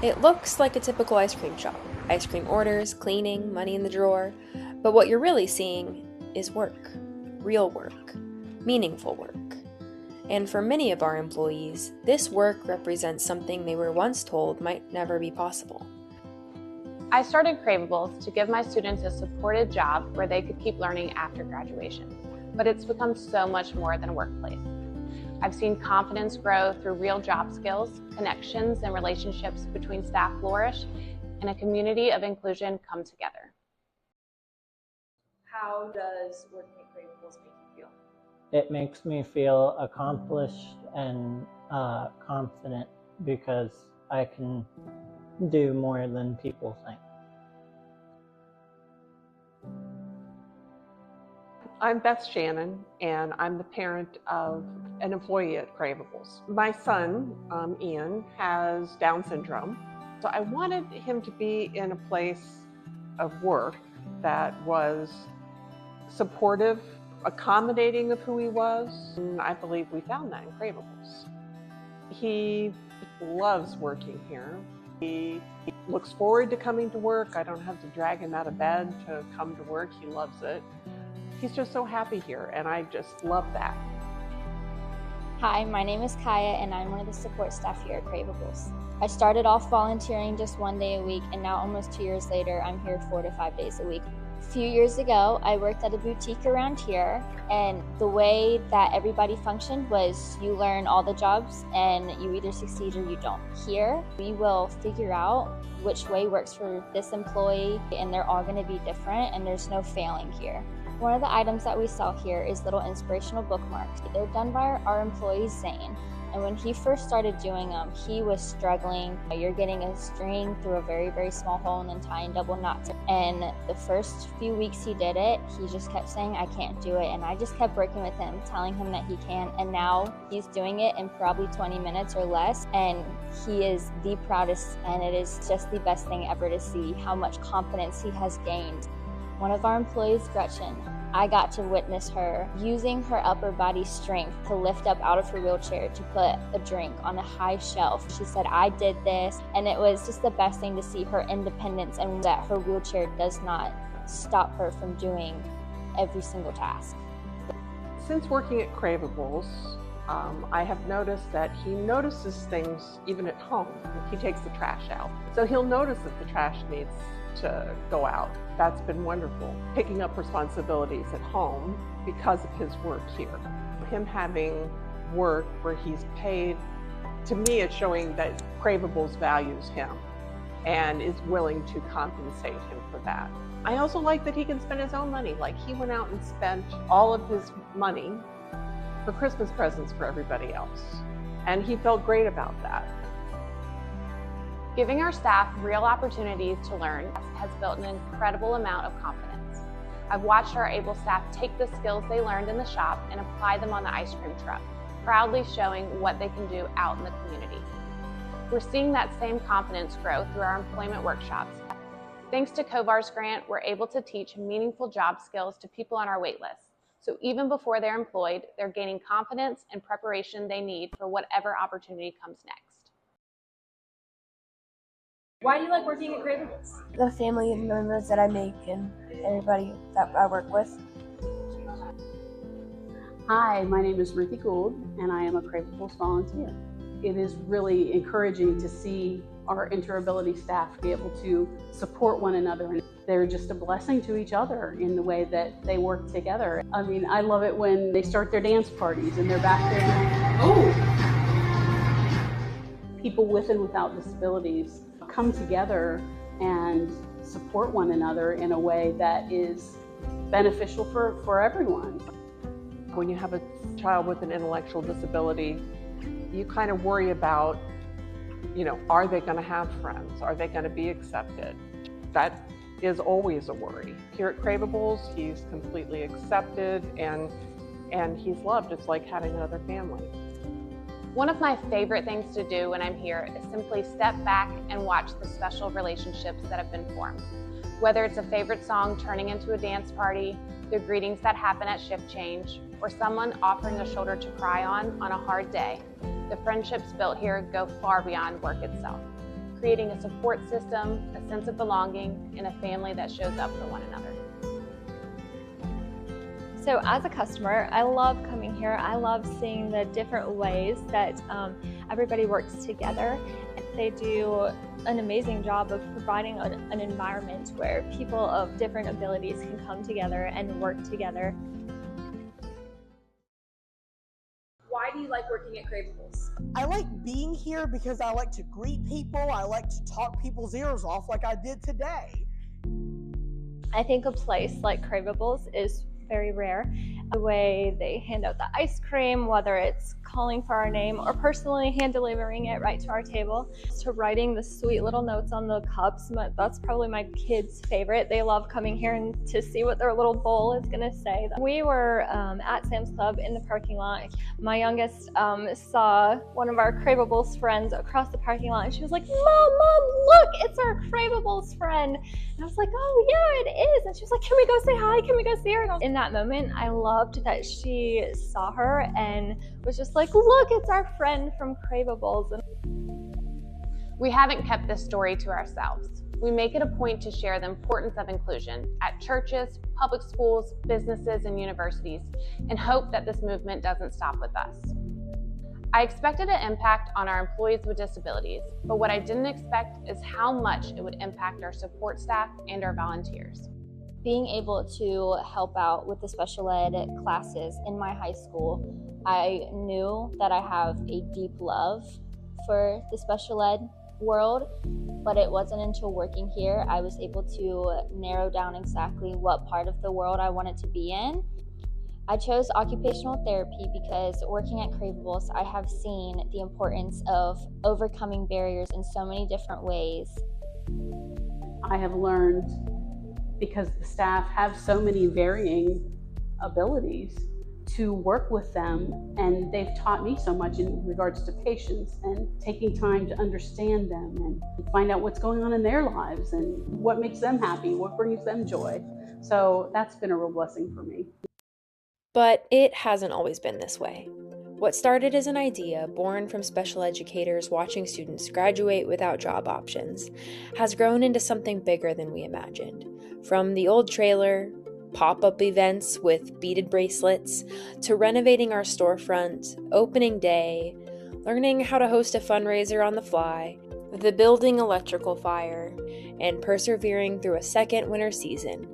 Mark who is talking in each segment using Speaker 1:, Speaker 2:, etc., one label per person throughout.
Speaker 1: It looks like a typical ice cream shop. Ice cream orders, cleaning, money in the drawer. But what you're really seeing is work. Real work. Meaningful work. And for many of our employees, this work represents something they were once told might never be possible.
Speaker 2: I started craveABLEs to give my students a supported job where they could keep learning after graduation. But it's become so much more than a workplace. I've seen confidence grow through real job skills, connections and relationships between staff flourish, and a community of inclusion come together.
Speaker 3: How does working at craveABLEs make you feel?
Speaker 4: It makes me feel accomplished and confident because I can do more than people think.
Speaker 5: I'm Beth Shannon, and I'm the parent of an employee at craveABLEs. My son, Ian, has Down syndrome, so I wanted him to be in a place of work that was supportive, accommodating of who he was, and I believe we found that in craveABLEs. He loves working here. He looks forward to coming to work. I don't have to drag him out of bed to come to work. He loves it. He's just so happy here, and I just love that.
Speaker 6: Hi, my name is Kaya, and I'm one of the support staff here at craveABLEs. I started off volunteering just 1 day a week, and now almost 2 years later, I'm here 4 to 5 days a week. A few years ago, I worked at a boutique around here, and the way that everybody functioned was you learn all the jobs, and you either succeed or you don't. Here, we will figure out which way works for this employee, and they're all going to be different, and there's no failing here. One of the items that we sell here is little inspirational bookmarks. They're done by our employee Zane, and when he first started doing them, he was struggling. You're getting a string through a very, very small hole and then tying double knots. And the first few weeks he did it, he just kept saying, I can't do it. And I just kept working with him, telling him that he can. And now he's doing it in probably 20 minutes or less. And he is the proudest, and it is just the best thing ever to see how much confidence he has gained. One of our employees, Gretchen, I got to witness her using her upper body strength to lift up out of her wheelchair to put a drink on a high shelf. She said, I did this, and it was just the best thing to see her independence and that her wheelchair does not stop her from doing every single task.
Speaker 5: Since working at craveABLEs, I have noticed that he notices things even at home. He takes the trash out. So he'll notice that the trash needs to go out. That's been wonderful. Picking up responsibilities at home because of his work here. Him having work where he's paid, to me it's showing that craveABLEs values him and is willing to compensate him for that. I also like that he can spend his own money. Like, he went out and spent all of his money for Christmas presents for everybody else. And he felt great about that.
Speaker 2: Giving our staff real opportunities to learn has built an incredible amount of confidence. I've watched our able staff take the skills they learned in the shop and apply them on the ice cream truck, proudly showing what they can do out in the community. We're seeing that same confidence grow through our employment workshops. Thanks to COVAR's grant, we're able to teach meaningful job skills to people on our wait list. So even before they're employed, they're gaining confidence and preparation they need for whatever opportunity comes next.
Speaker 3: Why do you like working at craveABLEs?
Speaker 7: The family and members that I make and everybody that I work with.
Speaker 8: Hi, my name is Ruthie Gould, and I am a craveABLEs volunteer. It is really encouraging to see our interability staff be able to support one another, and they're just a blessing to each other in the way that they work together. I mean, I love it when they start their dance parties and they're back there. People with and without disabilities come together and support one another in a way that is beneficial for everyone.
Speaker 5: When you have a child with an intellectual disability, you kind of worry about, are they going to have friends? Are they going to be accepted? That is always a worry. Here at craveABLEs, he's completely accepted and he's loved. It's like having another family.
Speaker 2: One of my favorite things to do when I'm here is simply step back and watch the special relationships that have been formed. Whether it's a favorite song turning into a dance party, the greetings that happen at shift change, or someone offering a shoulder to cry on a hard day, the friendships built here go far beyond work itself. creating a support system, a sense of belonging, and a family that shows up for one another.
Speaker 6: So as a customer, I love coming here. I love seeing the different ways that everybody works together. They do an amazing job of providing an environment where people of different abilities can come together and work together.
Speaker 3: Why do you like working at craveABLEs?
Speaker 9: I like being here because I like to greet people. I like to talk people's ears off like I did today.
Speaker 6: I think a place like craveABLEs is very rare. The way they hand out the ice cream, whether it's calling for our name or personally hand delivering it right to our table, to writing the sweet little notes on the cups. That's probably my kids' favorite. They love coming here and to see what their little bowl is going to say. We were at Sam's Club in the parking lot. My youngest saw one of our craveABLEs friends across the parking lot, and she was like, Mom, look, it's our craveABLEs friend. And I was like, oh yeah, it is. And she was like, can we go say hi? Can we go see her? And in that moment, I loved that she saw her and was just like, look, it's our friend from craveABLEs.
Speaker 2: We haven't kept this story to ourselves. We make it a point to share the importance of inclusion at churches, public schools, businesses, and universities, and hope that this movement doesn't stop with us. I expected an impact on our employees with disabilities, but what I didn't expect is how much it would impact our support staff and our volunteers.
Speaker 6: Being able to help out with the special ed classes in my high school, I knew that I have a deep love for the special ed world, but it wasn't until working here I was able to narrow down exactly what part of the world I wanted to be in. I chose occupational therapy because working at craveABLEs, I have seen the importance of overcoming barriers in so many different ways.
Speaker 8: I have learned, because the staff have so many varying abilities, to work with them, and they've taught me so much in regards to patience and taking time to understand them and find out what's going on in their lives and what makes them happy, what brings them joy. So that's been a real blessing for me.
Speaker 1: But it hasn't always been this way. What started as an idea born from special educators watching students graduate without job options has grown into something bigger than we imagined. From the old trailer, pop-up events with beaded bracelets, to renovating our storefront, opening day, learning how to host a fundraiser on the fly, the building electrical fire, and persevering through a second winter season,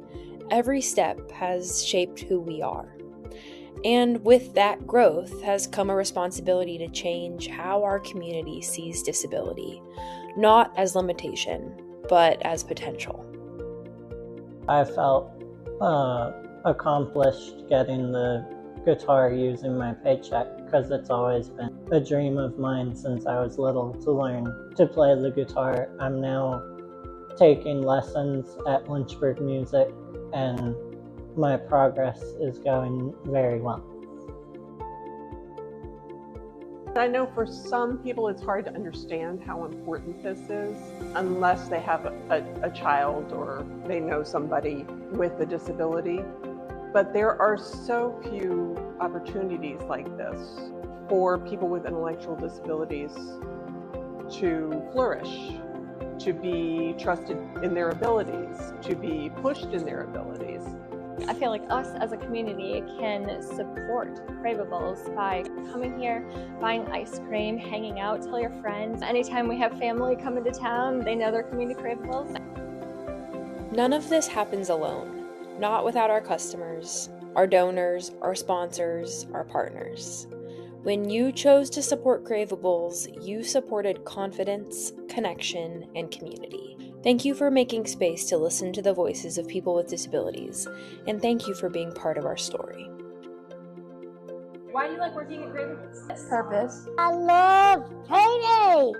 Speaker 1: every step has shaped who we are. And with that growth has come a responsibility to change how our community sees disability, not as limitation, but as potential.
Speaker 4: I felt accomplished getting the guitar using my paycheck, because it's always been a dream of mine since I was little to learn to play the guitar. I'm now taking lessons at Lynchburg Music, and my progress is going very well.
Speaker 5: I know for some people it's hard to understand how important this is unless they have a child or they know somebody with a disability. But there are so few opportunities like this for people with intellectual disabilities to flourish, to be trusted in their abilities, to be pushed in their abilities.
Speaker 6: I feel like us as a community can support craveABLEs by coming here, buying ice cream, hanging out, tell your friends. Anytime we have family come into town, they know they're coming to craveABLEs.
Speaker 1: None of this happens alone, not without our customers, our donors, our sponsors, our partners. When you chose to support craveABLEs, you supported confidence, connection, and community. Thank you for making space to listen to the voices of people with disabilities, and thank you for being part of our story.
Speaker 3: Why do you like working at craveABLEs?
Speaker 7: Purpose. I love payday.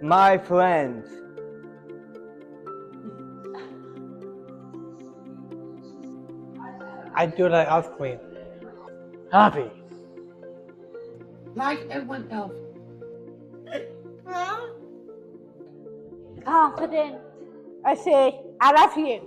Speaker 10: My friends.
Speaker 11: I do like ice cream. Happy.
Speaker 7: Like everyone else.
Speaker 6: Confident. I say, I love you.